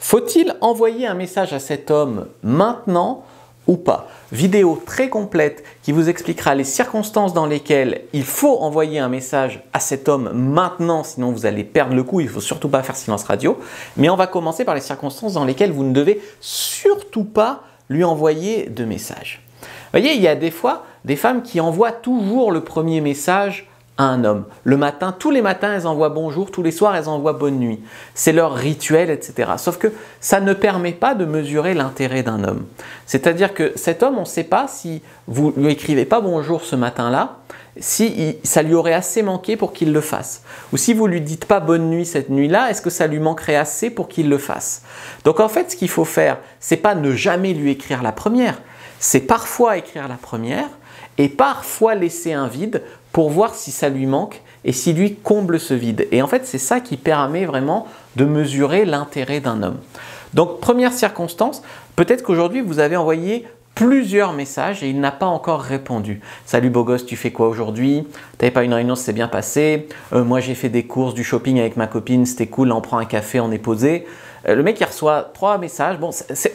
Faut-il envoyer un message à cet homme maintenant ou pas? Vidéo très complète qui vous expliquera les circonstances dans lesquelles il faut envoyer un message à cet homme maintenant, sinon vous allez perdre le coup, il ne faut surtout pas faire silence radio. Mais on va commencer par les circonstances dans lesquelles vous ne devez surtout pas lui envoyer de message. Vous voyez, il y a des fois des femmes qui envoient toujours le premier message à un homme. Le matin, tous les matins, elles envoient bonjour, tous les soirs, elles envoient bonne nuit. C'est leur rituel, etc. Sauf que ça ne permet pas de mesurer l'intérêt d'un homme. C'est-à-dire que cet homme, on ne sait pas si vous ne lui écrivez pas bonjour ce matin-là, si ça lui aurait assez manqué pour qu'il le fasse. Ou si vous ne lui dites pas bonne nuit cette nuit-là, est-ce que ça lui manquerait assez pour qu'il le fasse? Donc en fait, ce qu'il faut faire, c'est pas ne jamais lui écrire la première, c'est parfois écrire la première et parfois laisser un vide pour voir si ça lui manque et si lui comble ce vide. Et en fait, c'est ça qui permet vraiment de mesurer l'intérêt d'un homme. Donc, première circonstance, peut-être qu'aujourd'hui, vous avez envoyé plusieurs messages et il n'a pas encore répondu. Salut beau gosse, tu fais quoi aujourd'hui? T'avais pas une réunion, c'est bien passé. Moi, j'ai fait des courses, du shopping avec ma copine, c'était cool, on prend un café, on est posé. Le mec, il reçoit 3 messages. Bon,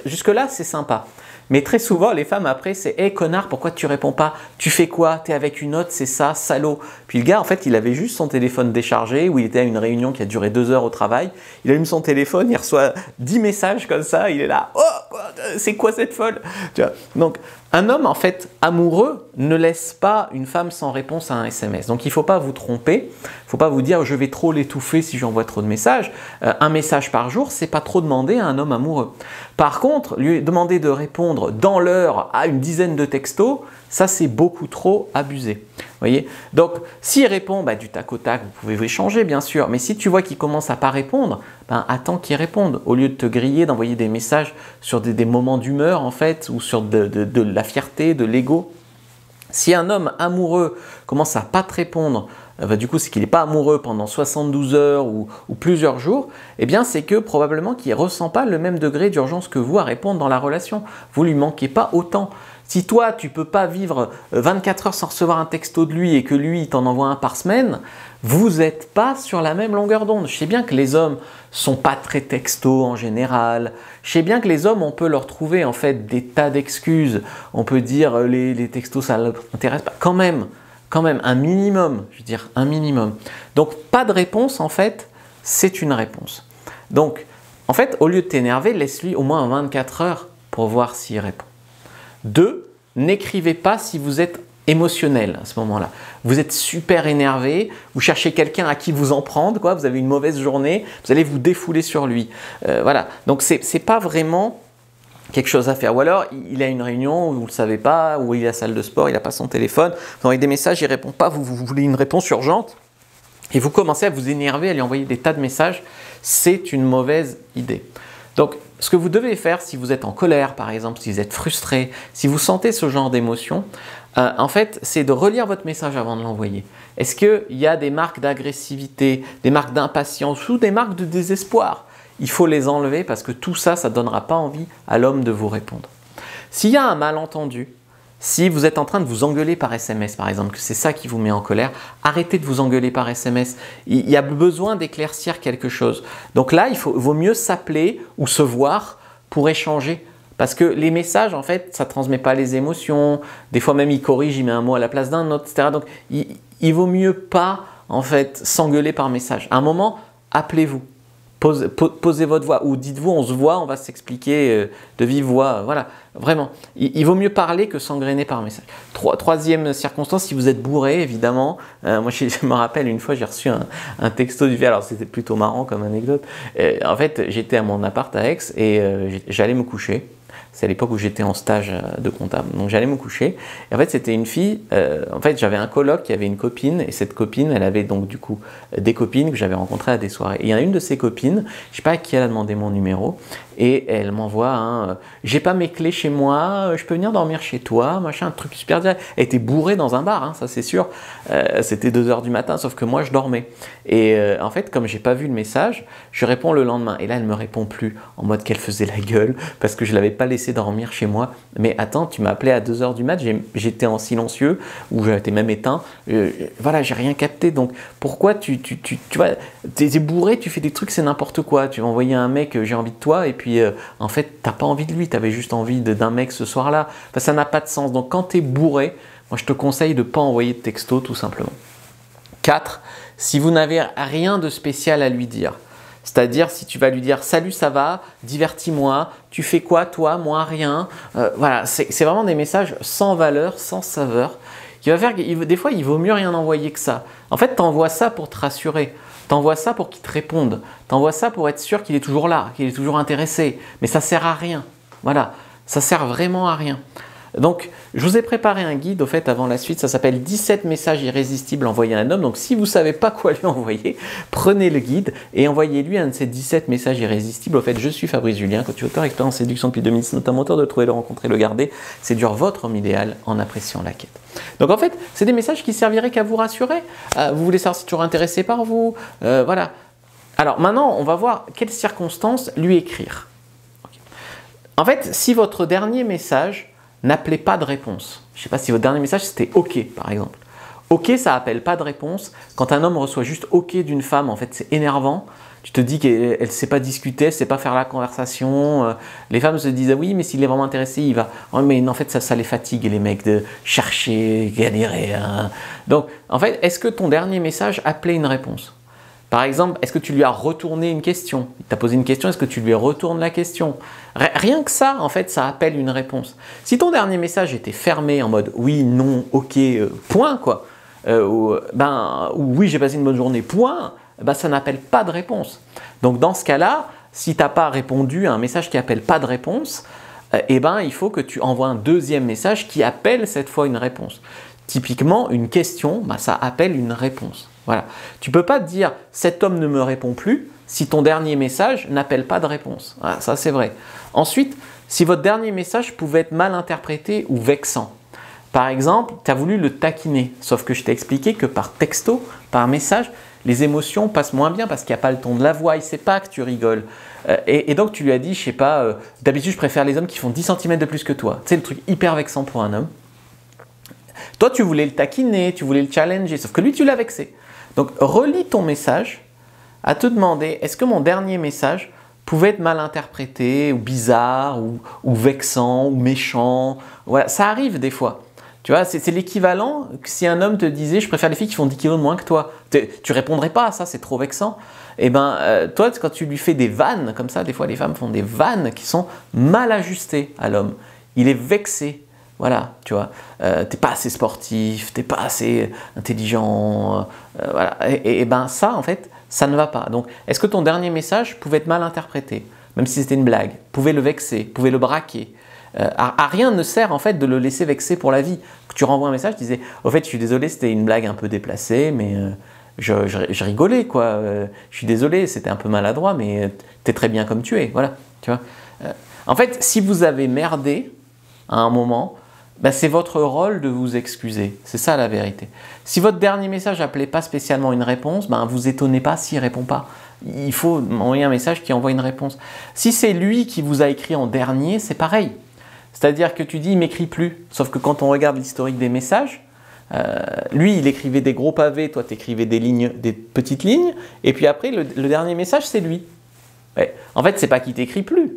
jusque-là, c'est sympa. Mais très souvent, les femmes après, c'est « Hé connard, pourquoi tu réponds pas? Tu fais quoi? T'es avec une autre, c'est ça, salaud !» Puis le gars, en fait, il avait juste son téléphone déchargé, où il était à une réunion qui a duré 2 heures au travail. Il allume son téléphone, il reçoit 10 messages comme ça, il est là « Oh, c'est quoi cette folle ?» Tu vois. Donc, un homme, en fait, amoureux, ne laisse pas une femme sans réponse à un SMS. Donc, il ne faut pas vous tromper. Il ne faut pas vous dire « Je vais trop l'étouffer si j'envoie trop de messages. » Un message par jour, c'est pas trop demander à un homme amoureux. Par contre, lui demander de répondre dans l'heure à une dizaine de textos, ça, c'est beaucoup trop abusé. Voyez. Donc, s'il répond du tac au tac, vous pouvez vous échanger, bien sûr. Mais si tu vois qu'il commence à pas répondre, attends qu'il réponde. Au lieu de te griller, d'envoyer des messages sur des moments d'humeur, en fait, ou sur de la fierté, de l'ego. Si un homme amoureux commence à pas te répondre, du coup, c'est qu'il n'est pas amoureux pendant 72 heures ou plusieurs jours, eh bien, c'est que probablement qu'il ne ressent pas le même degré d'urgence que vous à répondre dans la relation. Vous ne lui manquez pas autant. Si toi, tu ne peux pas vivre 24 heures sans recevoir un texto de lui et que lui, il t'en envoie un par semaine, vous n'êtes pas sur la même longueur d'onde. Je sais bien que les hommes sont pas très textos en général. Je sais bien que les hommes, on peut leur trouver en fait des tas d'excuses. On peut dire les textos, ça ne l'intéresse pas. Quand même, un minimum, je veux dire un minimum. Donc, pas de réponse, en fait, c'est une réponse. Donc, en fait, au lieu de t'énerver, laisse-lui au moins 24 heures pour voir s'il répond. 2, n'écrivez pas si vous êtes émotionnel à ce moment-là. Vous êtes super énervé, vous cherchez quelqu'un à qui vous en prendre, quoi. Vous avez une mauvaise journée, vous allez vous défouler sur lui. Voilà, donc c'est pas vraiment quelque chose à faire. Ou alors, il a une réunion, vous ne le savez pas, ou il est à la salle de sport, il n'a pas son téléphone, vous envoyez des messages, il ne répond pas, vous voulez une réponse urgente, et vous commencez à vous énerver, à lui envoyer des tas de messages, c'est une mauvaise idée. Donc, ce que vous devez faire si vous êtes en colère, par exemple, si vous êtes frustré, si vous sentez ce genre d'émotion, en fait, c'est de relire votre message avant de l'envoyer. Est-ce qu'il y a des marques d'agressivité, des marques d'impatience ou des marques de désespoir? Il faut les enlever parce que tout ça, ça ne donnera pas envie à l'homme de vous répondre. S'il y a un malentendu, si vous êtes en train de vous engueuler par SMS, par exemple, que c'est ça qui vous met en colère, arrêtez de vous engueuler par SMS. Il y a besoin d'éclaircir quelque chose. Donc là, vaut mieux s'appeler ou se voir pour échanger. Parce que les messages, en fait, ça ne transmet pas les émotions. Des fois même, il corrige, il met un mot à la place d'un autre, etc. Donc, il vaut mieux pas, en fait, s'engueuler par message. À un moment, appelez-vous. Posez votre voix ou dites-vous on se voit, on va s'expliquer de vive voix. Voilà, vraiment. Il vaut mieux parler que s'engrainer par message. Troisième circonstance, si vous êtes bourré, évidemment. Moi, je me rappelle une fois, j'ai reçu un texto du verre. Alors, c'était plutôt marrant comme anecdote. En fait, j'étais à mon appart à Aix et j'allais me coucher. C'est à l'époque où j'étais en stage de comptable. Donc j'allais me coucher. Et en fait, c'était une fille. En fait, j'avais un coloc qui avait une copine. Et cette copine, elle avait donc du coup des copines que j'avais rencontrées à des soirées. Et il y en a une de ces copines, je ne sais pas à qui elle a demandé mon numéro. et elle m'envoie j'ai pas mes clés chez moi, je peux venir dormir chez toi, machin, un truc super direct. Elle était bourrée dans un bar, ça c'est sûr. C'était 2 h du matin, sauf que moi je dormais. Et en fait, comme j'ai pas vu le message, je réponds le lendemain. Et là, elle me répond plus en mode qu'elle faisait la gueule parce que je l'avais pas laissé dormir chez moi. Mais attends, tu m'as appelé à 2 h du mat, j'étais en silencieux ou j'étais même éteint. Voilà, j'ai rien capté. Donc pourquoi tu vois, t'es bourré, tu fais des trucs, c'est n'importe quoi. Tu vas envoyer un mec, j'ai envie de toi, et puis en fait, t'as pas envie de lui, t'avais juste envie d'un mec ce soir-là. Enfin, ça n'a pas de sens. Donc quand t'es bourré, moi je te conseille de pas envoyer de texto tout simplement. 4. Si vous n'avez rien de spécial à lui dire, c'est-à-dire si tu vas lui dire « Salut, ça va, divertis-moi, tu fais quoi toi, moi rien ». Voilà, c'est vraiment des messages sans valeur, sans saveur. Qui va faire que des fois, il vaut mieux rien envoyer que ça. En fait, tu envoies ça pour te rassurer. Tu envoies ça pour qu'il te réponde. Tu envoies ça pour être sûr qu'il est toujours là, qu'il est toujours intéressé. Mais ça ne sert à rien. Voilà, ça sert vraiment à rien. Donc, je vous ai préparé un guide, au fait, avant la suite, ça s'appelle 17 messages irrésistibles envoyés à un homme. Donc, si vous ne savez pas quoi lui envoyer, prenez le guide et envoyez-lui un de ces 17 messages irrésistibles. Au fait, je suis Fabrice Julien, coach auteur, expert en séduction depuis 2006, notamment auteur de Trouver, le rencontrer, le garder. Séduire votre homme idéal en appréciant la quête. Donc, en fait, c'est des messages qui serviraient qu'à vous rassurer. Vous voulez savoir si toujours intéressé par vous. Voilà. Alors, maintenant, on va voir quelles circonstances lui écrire. Okay. En fait, si votre dernier message n'appelez pas de réponse. Je ne sais pas si votre dernier message c'était OK par exemple. OK, ça appelle pas de réponse. Quand un homme reçoit juste OK d'une femme, en fait c'est énervant. Tu te dis qu'elle ne sait pas discuter, elle ne sait pas faire la conversation. Les femmes se disent ah oui, mais s'il est vraiment intéressé, il va. Oh, mais en fait ça les fatigue les mecs de chercher, galérer. Donc en fait, est-ce que ton dernier message appelait une réponse? Par exemple, est-ce que tu lui as retourné une question? Il t'a posé une question, est-ce que tu lui retournes la question? Rien que ça, en fait, ça appelle une réponse. Si ton dernier message était fermé en mode oui, non, ok, point, quoi, ou oui, j'ai passé une bonne journée, point, ça n'appelle pas de réponse. Donc dans ce cas-là, si tu n'as pas répondu à un message qui n'appelle pas de réponse, il faut que tu envoies un deuxième message qui appelle cette fois une réponse. Typiquement, une question, ça appelle une réponse. Voilà. Tu ne peux pas te dire « cet homme ne me répond plus » si ton dernier message n'appelle pas de réponse. Voilà, ça c'est vrai. Ensuite, si votre dernier message pouvait être mal interprété ou vexant. Par exemple, tu as voulu le taquiner, sauf que je t'ai expliqué que par texto, par message, les émotions passent moins bien parce qu'il n'y a pas le ton de la voix, il ne sait pas que tu rigoles. Et donc tu lui as dit, je sais pas, d'habitude je préfère les hommes qui font 10 cm de plus que toi. C'est le truc hyper vexant pour un homme. Toi, tu voulais le taquiner, tu voulais le challenger, sauf que lui, tu l'as vexé. Donc, relis ton message à te demander, est-ce que mon dernier message pouvait être mal interprété, ou bizarre, ou vexant, ou méchant? Voilà, ça arrive des fois. Tu vois, c'est l'équivalent que si un homme te disait, je préfère les filles qui font 10 kg de moins que toi. Tu répondrais pas à ça, c'est trop vexant. Et toi, quand tu lui fais des vannes, comme ça, des fois les femmes font des vannes qui sont mal ajustées à l'homme. Il est vexé. Voilà, tu vois, t'es pas assez sportif, t'es pas assez intelligent, voilà. Ça, en fait, ça ne va pas. Donc, est-ce que ton dernier message pouvait être mal interprété, même si c'était une blague, pouvait le vexer, pouvait le braquer? À rien ne sert en fait de le laisser vexer pour la vie. Que tu renvoies un message, tu disais, au fait, je suis désolé, c'était une blague un peu déplacée, mais je rigolais, quoi. Je suis désolé, c'était un peu maladroit, mais t'es très bien comme tu es, voilà. Tu vois. En fait, si vous avez merdé à un moment, c'est votre rôle de vous excuser. C'est ça la vérité. Si votre dernier message n'appelait pas spécialement une réponse, vous étonnez pas s'il ne répond pas. Il faut envoyer un message qui envoie une réponse. Si c'est lui qui vous a écrit en dernier, c'est pareil. C'est-à-dire que tu dis, il ne m'écrit plus. Sauf que quand on regarde l'historique des messages, lui, il écrivait des gros pavés, toi, tu écrivais des petites lignes. Et puis après, le dernier message, c'est lui. Ouais. En fait, ce n'est pas qu'il t'écrit plus.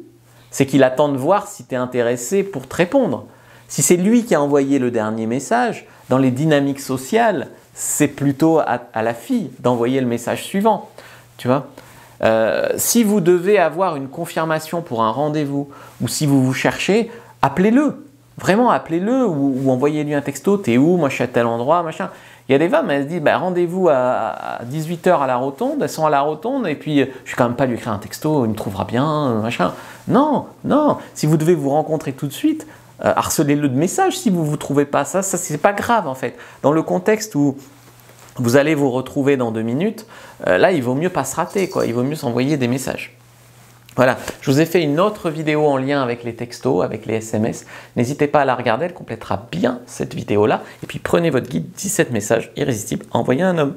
C'est qu'il attend de voir si tu es intéressé pour te répondre. Si c'est lui qui a envoyé le dernier message, dans les dynamiques sociales, c'est plutôt à la fille d'envoyer le message suivant. Tu vois, si vous devez avoir une confirmation pour un rendez-vous ou si vous vous cherchez, appelez-le. Vraiment, appelez-le ou envoyez-lui un texto. T'es où? Moi, je suis à tel endroit, machin. Il y a des femmes, elles se disent rendez-vous à 18 h à la rotonde. Elles sont à la rotonde et puis je ne vais quand même pas lui écrire un texto, il me trouvera bien, machin. Non, non. Si vous devez vous rencontrer tout de suite, harcelez-le de messages si vous ne vous trouvez pas. Ça c'est pas grave en fait. Dans le contexte où vous allez vous retrouver dans 2 minutes, là il vaut mieux pas se rater, quoi. Il vaut mieux s'envoyer des messages. Voilà, je vous ai fait une autre vidéo en lien avec les textos, avec les SMS. N'hésitez pas à la regarder, elle complétera bien cette vidéo-là. Et puis prenez votre guide 17 messages irrésistibles à envoyer à un homme.